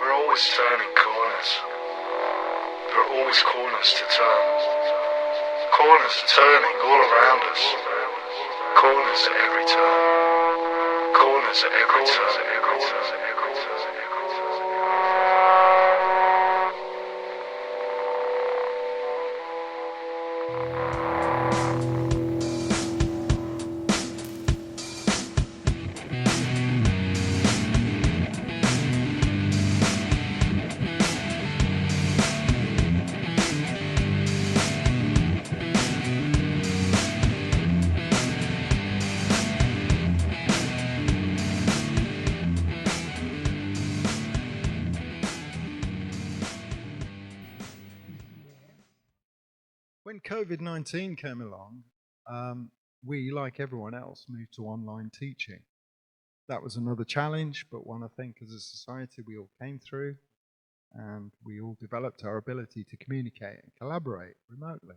We're always turning corners. There are always corners to turn. Corners are turning all around us. Corners at every turn. Corners at every turn. When COVID-19 came along, we, like everyone else, moved to online teaching. That was another challenge, but one I think as a society we all came through, and we all developed our ability to communicate and collaborate remotely.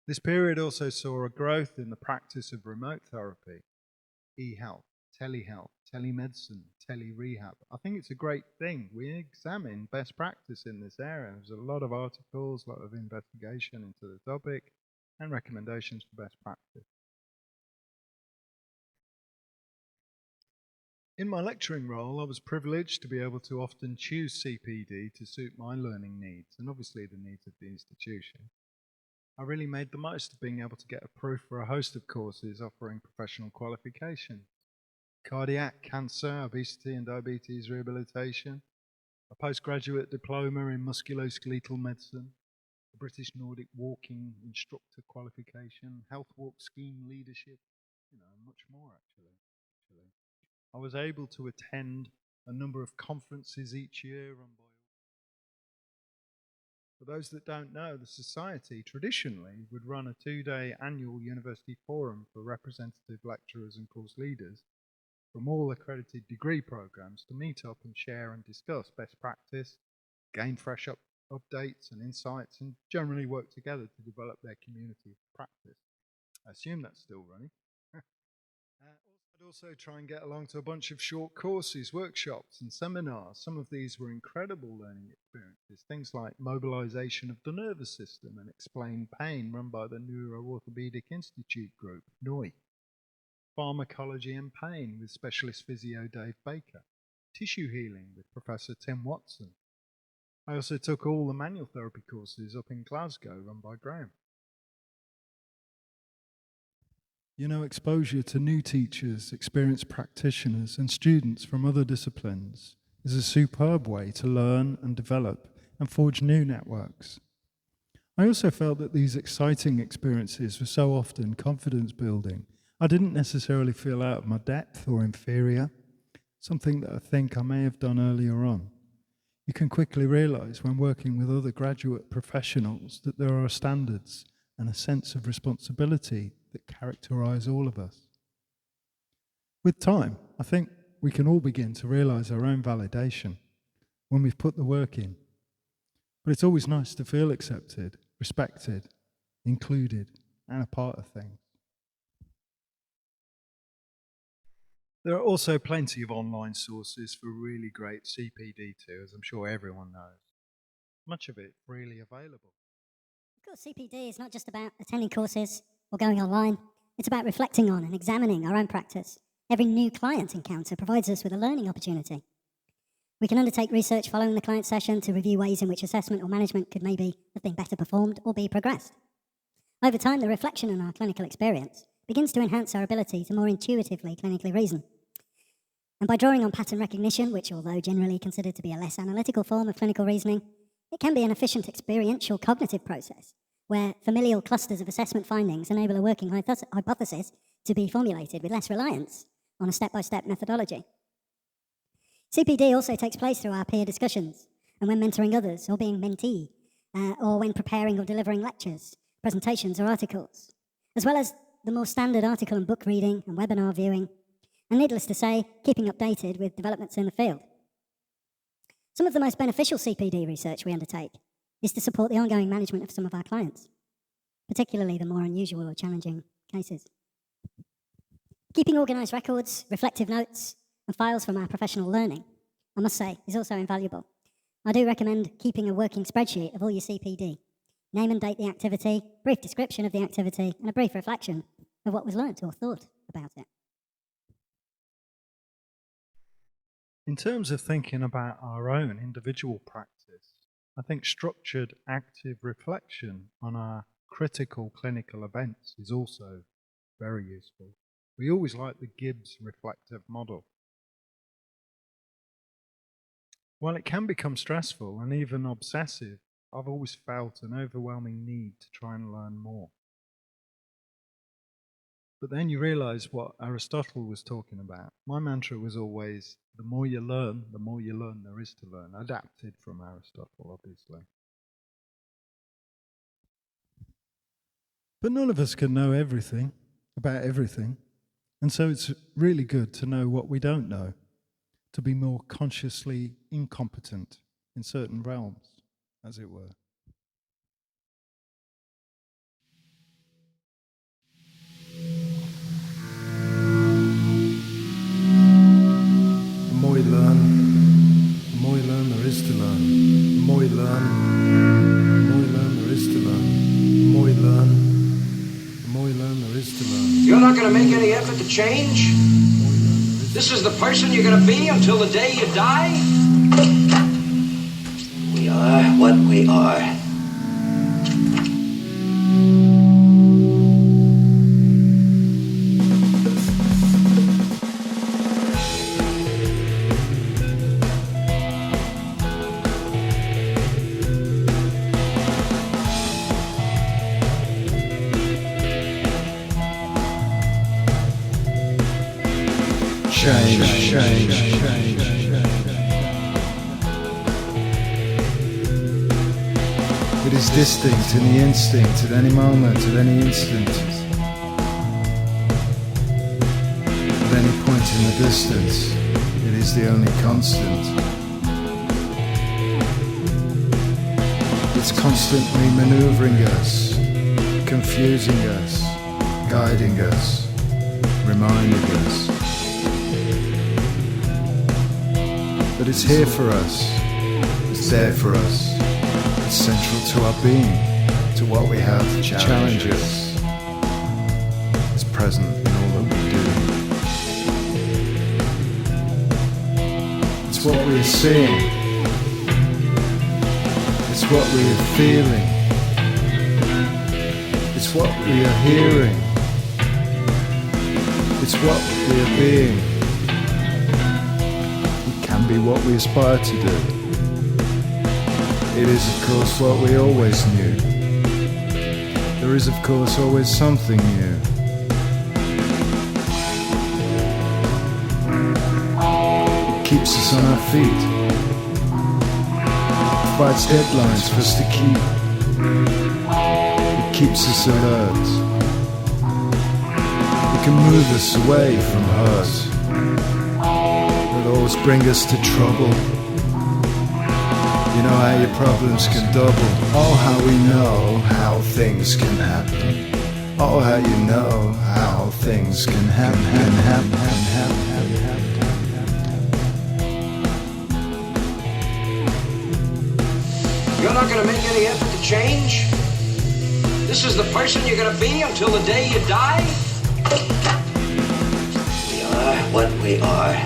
This period also saw a growth in the practice of remote therapy, e-health, telehealth, telemedicine, tele-rehab. I think it's a great thing. We examine best practice in this area. There's a lot of articles, a lot of investigation into the topic, and recommendations for best practice. In my lecturing role, I was privileged to be able to often choose CPD to suit my learning needs, and obviously the needs of the institution. I really made the most of being able to get approved for a host of courses offering professional qualifications. Cardiac, cancer, obesity and diabetes rehabilitation, a postgraduate diploma in musculoskeletal medicine, a British Nordic walking instructor qualification, health walk scheme leadership, much more actually. I was able to attend a number of conferences each year run by. For those that don't know, the Society traditionally would run a 2-day annual university forum for representative lecturers and course leaders from all accredited degree programs to meet up and share and discuss best practice, gain fresh updates and insights, and generally work together to develop their community of practice. I assume that's still running. I'd also try and get along to a bunch of short courses, workshops and seminars. Some of these were incredible learning experiences, things like mobilization of the nervous system and explained pain run by the Neuro-Orthopedic Institute group, NOI. Pharmacology and pain with specialist physio Dave Baker, tissue healing with Professor Tim Watson. I also took all the manual therapy courses up in Glasgow run by Graham. Exposure to new teachers, experienced practitioners and students from other disciplines is a superb way to learn and develop and forge new networks. I also felt that these exciting experiences were so often confidence building. I didn't necessarily feel out of my depth or inferior, something that I think I may have done earlier on. You can quickly realize when working with other graduate professionals that there are standards and a sense of responsibility that characterize all of us. With time, I think we can all begin to realize our own validation when we've put the work in. But it's always nice to feel accepted, respected, included, and a part of things. There are also plenty of online sources for really great CPD too, as I'm sure everyone knows. Much of it freely available. Of course, CPD is not just about attending courses or going online. It's about reflecting on and examining our own practice. Every new client encounter provides us with a learning opportunity. We can undertake research following the client session to review ways in which assessment or management could maybe have been better performed or be progressed. Over time, the reflection on our clinical experience begins to enhance our ability to more intuitively clinically reason. And by drawing on pattern recognition, which although generally considered to be a less analytical form of clinical reasoning, it can be an efficient experiential cognitive process where familial clusters of assessment findings enable a working hypothesis to be formulated with less reliance on a step-by-step methodology. CPD also takes place through our peer discussions and when mentoring others or being mentee, or when preparing or delivering lectures, presentations or articles, as well as the more standard article and book reading and webinar viewing, and needless to say, keeping updated with developments in the field. Some of the most beneficial CPD research we undertake is to support the ongoing management of some of our clients, particularly the more unusual or challenging cases. Keeping organised records, reflective notes, and files from our professional learning I must say, is also invaluable. I do recommend keeping a working spreadsheet of all your CPD. Name and date the activity, brief description of the activity, and a brief reflection of what was learnt or thought about it. In terms of thinking about our own individual practice, I think structured active reflection on our critical clinical events is also very useful. We always like the Gibbs reflective model. While it can become stressful and even obsessive, I've always felt an overwhelming need to try and learn more. But then you realize what Aristotle was talking about. My mantra was always, the more you learn there is to learn. Adapted from Aristotle, obviously. But none of us can know everything about everything. And so it's really good to know what we don't know, to be more consciously incompetent in certain realms, as it were. The more you learn, there is to learn. The more you learn, there is to learn. The more you learn, there is to learn. You're not going to make any effort to change? This is the person you're going to be until the day you die? We are what we are. Change. It is distinct in the instinct at any moment, at any instant, at any point in the distance. It is the only constant. It's constantly maneuvering us, confusing us, guiding us, reminding us. But it's here for us, it's there for us, it's central to our being, to what we have to challenge us. It's present in all that we do. It's what we are seeing, it's what we are feeling, it's what we are hearing, it's what we are being. Be what we aspire to do. It is, of course, what we always knew. There is, of course, always something new. It keeps us on our feet. It provides deadlines for us to keep. It keeps us alert. It can move us away from hurt. Always bring us to trouble. You know how your problems can double. Oh, how we know how things can happen. Oh, how you know how things can happen. You're not going to make any effort to change? This is the person you're going to be until the day you die? We are what we are.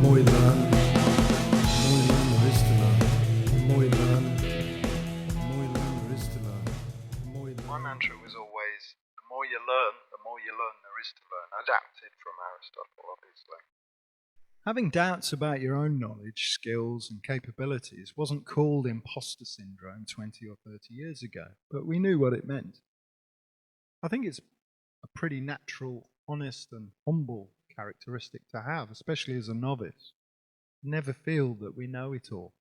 The more you learn, there is to learn. The more you learn, there is to learn. My mantra was always, the more you learn, there is to learn. Adapted from Aristotle, obviously. Having doubts about your own knowledge, skills, and capabilities wasn't called imposter syndrome 20 or 30 years ago, but we knew what it meant. I think it's a pretty natural, honest, and humble characteristic to have, especially as a novice. Never feel that we know it all.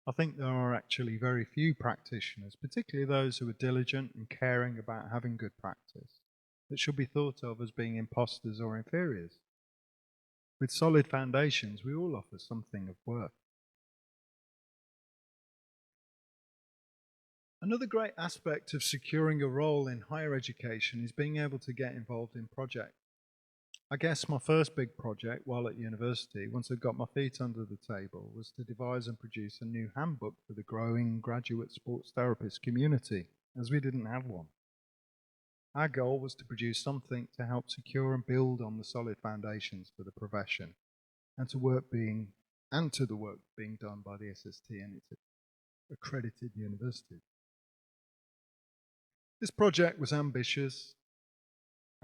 I think there are actually very few practitioners, particularly those who are diligent and caring about having good practice, that should be thought of as being imposters or inferiors. With solid foundations, we all offer something of worth. Another great aspect of securing a role in higher education is being able to get involved in projects. I guess my first big project while at university, once I got my feet under the table, was to devise and produce a new handbook for the growing graduate sports therapist community, as we didn't have one. Our goal was to produce something to help secure and build on the solid foundations for the profession, and to the work being done by the SST and its accredited universities. This project was ambitious,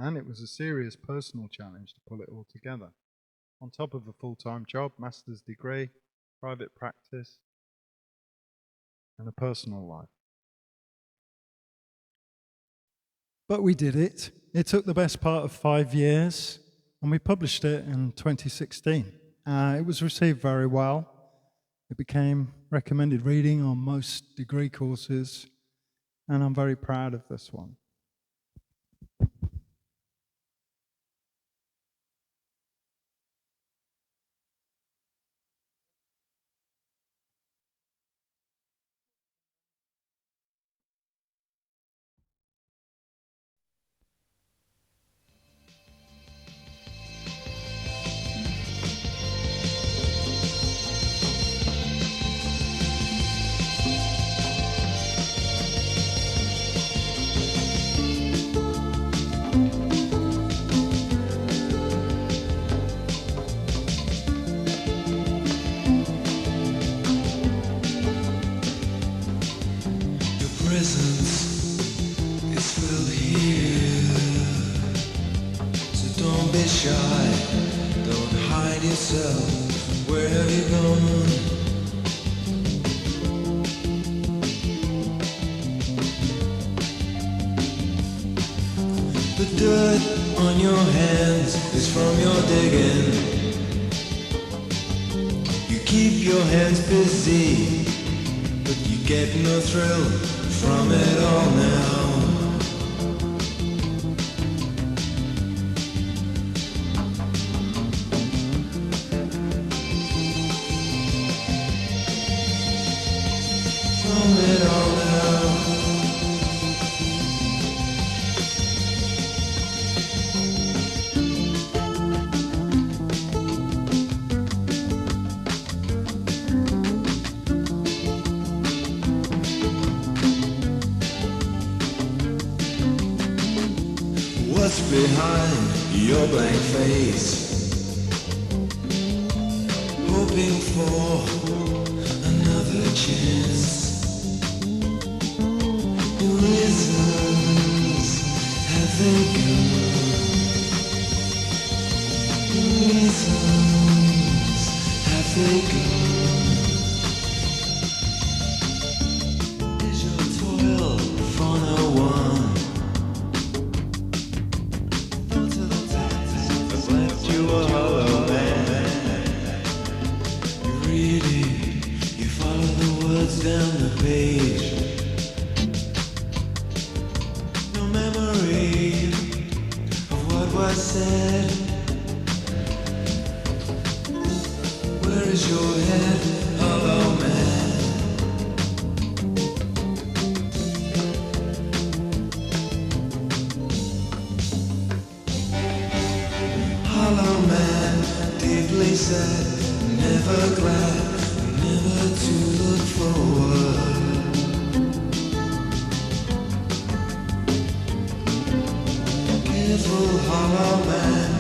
and it was a serious personal challenge to pull it all together, on top of a full-time job, master's degree, private practice, and a personal life. But we did it. It took the best part of 5 years, and we published it in 2016. It was received very well. It became recommended reading on most degree courses, and I'm very proud of this one. Where have you gone? The dirt on your hands is from your digging. You keep your hands busy, but you get no thrill from it all now. What's behind your blank face? Hoping for another chance. Your reasons, have they gone? Your reasons, have they gone? Is your toil for no one? You a hollow man. You read it, you follow the words down the page. No memory of what was said. Where is your head, hollow man? Hollow man, deeply sad, never glad, never to look forward. Careful, hollow man.